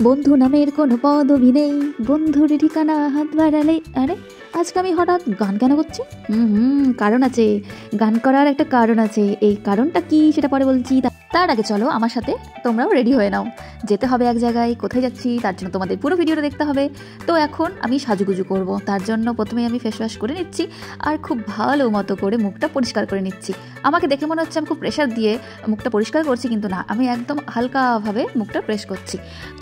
বন্ধু নামের কোনো পদবি নেই, বন্ধুর ঠিকানা হাত বাড়ালে। আরে আজকে আমি হঠাৎ গান কেন করছি? কারণ আছে, গান করার একটা কারণ আছে। এই কারণটা কি সেটা পরে বলছি। তার আগে চলো আমার সাথে তোমরাও রেডি হয়ে নাও, যেতে হবে এক জায়গায়। কোথায় যাচ্ছি তার জন্য তোমাদের পুরো ভিডিওটা দেখতে হবে। তো এখন আমি সাজুগুজু করব, তার জন্য প্রথমে আমি ফেস ওয়াশ করে নিচ্ছি আর খুব ভালো মতো করে মুখটা পরিষ্কার করে নিচ্ছি। আমাকে দেখে মনে হচ্ছে আমি খুব প্রেশার দিয়ে মুখটা পরিষ্কার করছি, কিন্তু না, আমি একদম হালকাভাবে মুখটা প্রেস করছি।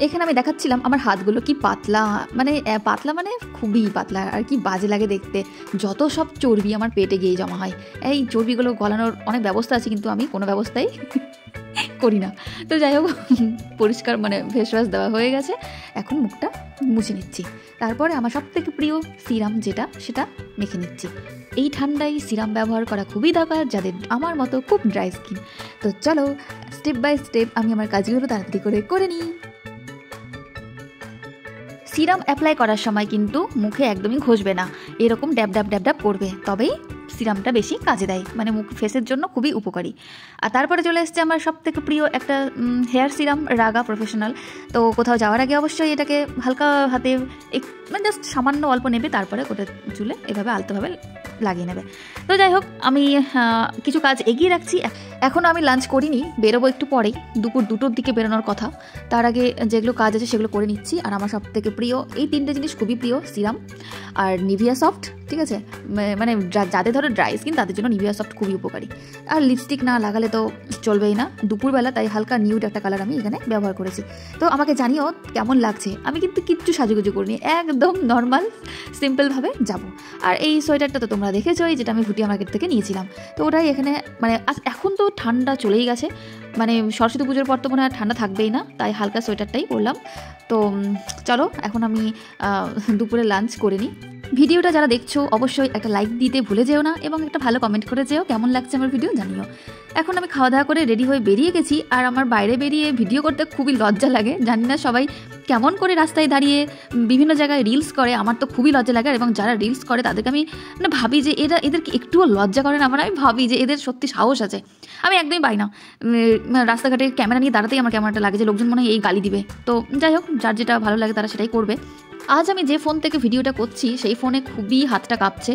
এখানে আমি দেখাচ্ছিলাম আমার হাতগুলো কি পাতলা, মানে খুবই পাতলা, আর কি বাজে লাগে দেখতে। যত সব চর্বি আমার পেটে গিয়ে জমা হয়। এই চর্বিগুলো গলানোর অনেক ব্যবস্থা আছে, কিন্তু আমি কোনো ব্যবস্থাই করি না। তো যাই হোক, পরিষ্কার ফেস ওয়াশ দেওয়া হয়ে গেছে। এখন মুখটা মুছে নিচ্ছি, তারপরে আমার সবথেকে প্রিয় সিরাম সেটা মেখে নিচ্ছি। এই ঠান্ডায় সিরাম ব্যবহার করা খুবই দরকার যাদের আমার মতো খুব ড্রাই স্কিন। তো চলো স্টেপ বাই স্টেপ আমি আমার কাজগুলো তাড়াতাড়ি করে নিই। সিরাম অ্যাপ্লাই করার সময় কিন্তু মুখে একদমই ঘষবে না, এরকম ড্যাব ড্যাব ড্যাব ড্যাব করবে, তবেই সিরামটা বেশি কাজে দেয়, মুখ ফেসের জন্য খুবই উপকারী। আর তারপরে চলে এসছে আমার সবথেকে প্রিয় একটা হেয়ার সিরাম, রাগা প্রফেশনাল। তো কোথাও যাওয়ার আগে অবশ্যই এটাকে হালকা হাতে জাস্ট সামান্য অল্প নেবে, তারপরে গোটা চুলে এভাবে আলতোভাবে লাগিয়ে নেবে। তো যাই হোক, আমি কিছু কাজ এগিয়ে রাখছি। এখনও আমি লাঞ্চ করিনি, বেরোবো একটু পরেই, দুপুর 2টোর দিকে বেরোনোর কথা। তার আগে যেগুলো কাজ আছে সেগুলো করে নিচ্ছি। আর আমার সবথেকে প্রিয় এই 3টে জিনিস খুবই প্রিয়, সিরাম আর নিভিয়া সফট, ঠিক আছে? যাদের ধরো ড্রাই স্কিন তাদের জন্য নিভিয়া সফট খুবই উপকারী। আর লিপস্টিক না লাগালে তো চলবেই না দুপুরবেলা, তাই হালকা নিউড একটা কালার আমি এখানে ব্যবহার করেছি। তো আমাকে জানিও কেমন লাগছে। আমি কিন্তু কিচ্ছু সাজুগুজু করিনি, একদম নর্মাল সিম্পলভাবে যাব। আর এই সোয়েটারটা তো তোমরা দেখেছোই, যেটা আমি ভুটিয়া মার্কেট থেকে নিয়েছিলাম। তো ওটাই এখানে এখন তো ঠান্ডা চলেই গেছে, সরস্বতী পুজোর পর তো মনে হয় ঠান্ডা থাকবেই না, তাই হালকা সোয়েটারটাই পরলাম। তো চলো এখন আমি দুপুরে লাঞ্চ করে নিই। ভিডিওটা যারা দেখছো অবশ্যই একটা লাইক দিতে ভুলে যেও না, এবং একটা ভালো কমেন্ট করে যেও কেমন লাগছে আমার ভিডিও জানিও। এখন আমি খাওয়া দাওয়া করে রেডি হয়ে বেরিয়ে গেছি। আর আমার বাইরে বেরিয়ে ভিডিও করতে খুবই লজ্জা লাগে, জানি না সবাই কেমন করে রাস্তায় দাঁড়িয়ে বিভিন্ন জায়গায় রিলস করে, আমার তো খুবই লজ্জা লাগে। এবং যারা রিলস করে তাদেরকে আমি ভাবি যে এদেরকে একটুও লজ্জা করে না, আমি ভাবি যে এদের সত্যি সাহস আছে। আমি একদমই পাই না, রাস্তাঘাটে ক্যামেরা নিয়ে দাঁড়াতেই আমার কেমনটা লাগে যে লোকজন মনে হয় এই গালি দিবে। তো যাই হোক, যার যেটা ভালো লাগে তারা সেটাই করবে। আজ আমি যে ফোন থেকে ভিডিওটা করছি সেই ফোনে খুবই হাতটা কাঁপছে,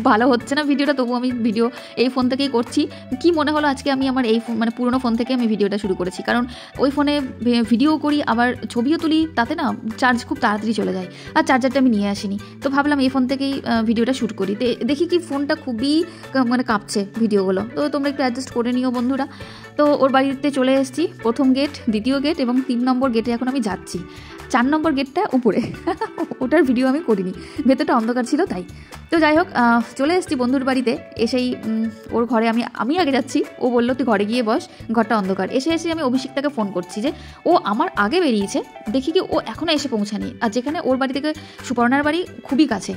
ভালো হচ্ছে না ভিডিওটা, তবু আমি ভিডিও এই ফোন থেকেই করছি। কি মনে হলো আজকে আমি আমার এই পুরোনো ফোন থেকে আমি ভিডিওটা শুরু করেছি, কারণ ওই ফোনে ভিডিও করি আবার ছবিও তুলি, তাতে না চার্জ খুব তাড়াতাড়ি চলে যায়, আর চার্জারটা আমি নিয়ে আসিনি। তো ভাবলাম এই ফোন থেকেই ভিডিওটা শ্যুট করি। দেখি কি ফোনটা খুবই কাঁপছে ভিডিওগুলো। তো তোমরা একটু অ্যাডজাস্ট করে নিও বন্ধুরা। তো ওর বাড়িতে চলে এসেছি, প্রথম গেট, দ্বিতীয় গেট এবং 3 নম্বর গেটে এখন আমি যাচ্ছি। 4 নম্বর গেটটা উপরে, ওটার ভিডিও আমি করিনি, ভেতরটা অন্ধকার ছিল তাই। তো যাই হোক, চলে এসেছি বন্ধুর বাড়িতে। এসেই ওর ঘরে আমি আগে যাচ্ছি, ও বললো তুই ঘরে গিয়ে বস, ঘরটা অন্ধকার। এসে আমি অভিষেকটাকে ফোন করছি যে ও আমার আগে বেরিয়েছে, দেখি কি ও এখনও এসে পৌঁছায়নি। আর যেখানে ওর বাড়ি থেকে সুপর্ণার বাড়ি খুবই কাছে।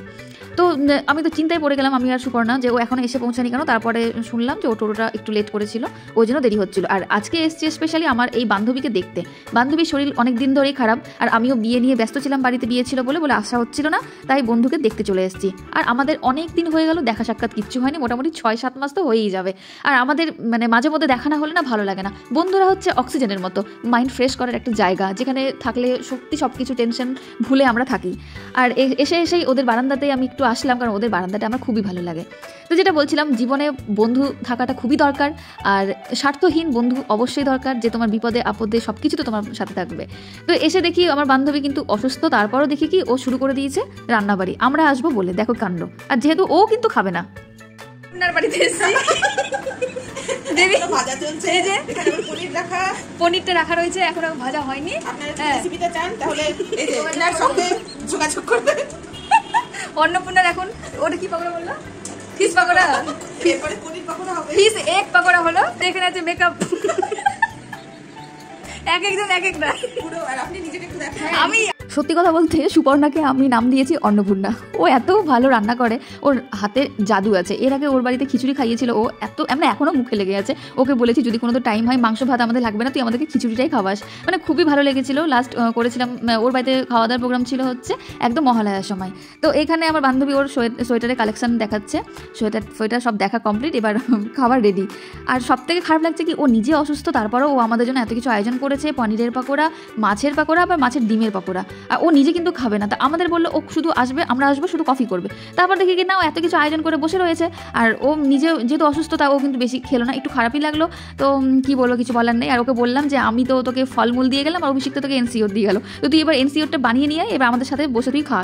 তো আমি তো চিন্তায় পড়ে গেলাম, আমি আর সুপর্ণা, যে ও এখনও এসে পৌঁছায়নি কেন। তারপরে শুনলাম যে ও টোটোটা একটু লেট করেছিল, ওই জন্য দেরি হচ্ছিল। আর আজকে এসছি স্পেশালি আমার এই বান্ধবীকে দেখতে। বান্ধবীর শরীর অনেক দিন ধরেই খারাপ, আর আমিও বিয়ে নিয়ে ব্যস্ত ছিলাম, বাড়িতে বিয়ে ছিল বলে আসা হচ্ছিল না, তাই বন্ধুকে দেখতে চলে এসেছি। আর আমাদের অনেক দিন হয়ে গেল দেখা সাক্ষাৎ কিচ্ছু হয়নি, মোটামুটি 6-7 মাস তো হয়েই যাবে। আর আমাদের মাঝে মধ্যে দেখা না হলে না ভালো লাগে না। বন্ধুরা হচ্ছে অক্সিজেনের মতো, মাইন্ড ফ্রেশ করার একটা জায়গা, যেখানে থাকলে সত্যি সব কিছু টেনশন ভুলে আমরা থাকি। আর এসেই ওদের বারান্দাতেই আমি একটু আসলাম, কারণ ওদের বারান্দাটা আমার খুবই ভালো লাগে। তো যেটা বলছিলাম, জীবনে বন্ধু থাকাটা খুবই দরকার, আর স্বার্থহীন বন্ধু অবশ্যই দরকার, যে তোমার বিপদে আপদে সব কিছু তো তোমার সাথে থাকবে। তো এসে দেখি আমার বান্ধবী কিন্তু অসুস্থ, তারপরও দেখি কি ও শুরু করে দিয়েছে রান্নাবাড়ি, আমরা আসবো বলে। দেখো কাণ্ড। আর যেহেতু ও কিন্তু খাবে না, বাড়িতে এসেছি, ভাজা চলছে, এই যে পনিরটা রাখা রয়েছে, এখনো ভাজা হয়নি। রেসিপিটা চান তাহলে এই যে ওনার সঙ্গে যোগাযোগ করবে। অন্নপূর্ণার এখন ওটা কি পকোড়া বললো? ফিশ পকোড়া, এরপরে পনির পকোড়া হবে, ফিশ এগ পকোড়া হলো। এখানে আছে মেকআপ, একজন এক একটা পুরো। আর আপনি নিজেকে একটু দেখেন, আমি সত্যি কথা বলতে সুপর্ণাকে আমি নাম দিয়েছি অন্নপূর্ণা। ও এত ভালো রান্না করে, ওর হাতে জাদু আছে। এর আগে ওর বাড়িতে খিচুড়ি খাইয়েছিল ও, এত আমরা এখনও মুখে লেগে আছে। ওকে বলেছি যদি কোনো তো টাইম হয় মাংস ভাত আমাদের লাগবে না, তুই আমাদেরকে খিচুড়িটাই খাওয়াস। মানে খুবই ভালো লেগেছিল। লাস্ট করেছিলাম ওর বাড়িতে খাওয়া দাওয়ার প্রোগ্রাম ছিল হচ্ছে একদম মহালয়ার সময়। তো এখানে আমার বান্ধবী ওর সোয়েটারের কালেকশন দেখাচ্ছে, সোয়েটার সব দেখা কমপ্লিট, এবার খাবার রেডি। আর সব থেকে খারাপ লাগছে কি ও নিজে অসুস্থ, তারপরেও ও আমাদের জন্য এত কিছু আয়োজন করেছে, পনিরের পাকোড়া, মাছের পাকোড়া, আবার মাছের ডিমের পাকোড়া। আর ও নিজে কিন্তু খাবে না। তা আমাদের বললো ও শুধু আসবে, আমরা আসবো, শুধু কফি করবে। তারপর দেখি কি না ও এত কিছু আয়োজন করে বসে রয়েছে, আর ও নিজে যেহেতু অসুস্থ তা ও কিন্তু বেশি খেলো না, একটু খারাপই লাগলো। তো কি বলবো, কিছু বলার নেই। আর ওকে বললাম যে আমি তো তোকে ফলমূল দিয়ে গেলাম, আর অভিষেক তো তোকে এনসিওর দিয়ে গেল, তো তুই এবার এনসিওরটা বানিয়ে নিয়ে এবার আমাদের সাথে বসে তুই খা।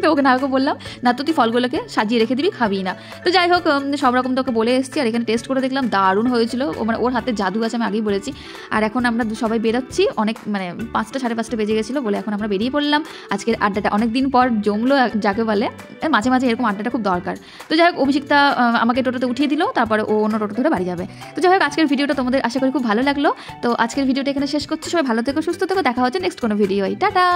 তো ওকে না, ওকে বললাম না তো তুই ফলগুলোকে সাজিয়ে রেখে দিবি, খাবি না। তো যাই হোক সব রকম তোকে বলে এসেছি। আর এখানে টেস্ট করে দেখলাম দারুণ হয়েছিল। মানে ওর হাতে জাদু আছে, আমি আগেই বলেছি। আর এখন আমরা সবাই বেরোচ্ছি, অনেক মানে 5টা সাড়ে 5টা বেজে গেছিলো বলে এখন আমরা বেরিয়ে পড়লাম। আজকের আড্ডাটা অনেক দিন পর জমলো যাকে বলে, মাঝে মাঝে এরকম আড্ডাটা খুব দরকার। তো যাই হোক অভিষেকটা আমাকে টোটোতে উঠিয়ে দিল, তারপরে ও অন্য টোটো ধরে বাড়ি যাবে। তো যাই হোক আজকের ভিডিওটা তোমাদের আশা করি খুব ভালো লাগলো। তো আজকের ভিডিওটা এখানে শেষ করছি। সবাই ভালো থেকো, সুস্থ থেকো, দেখা হচ্ছে নেক্সট কোনো ভিডিওয়। টাটা।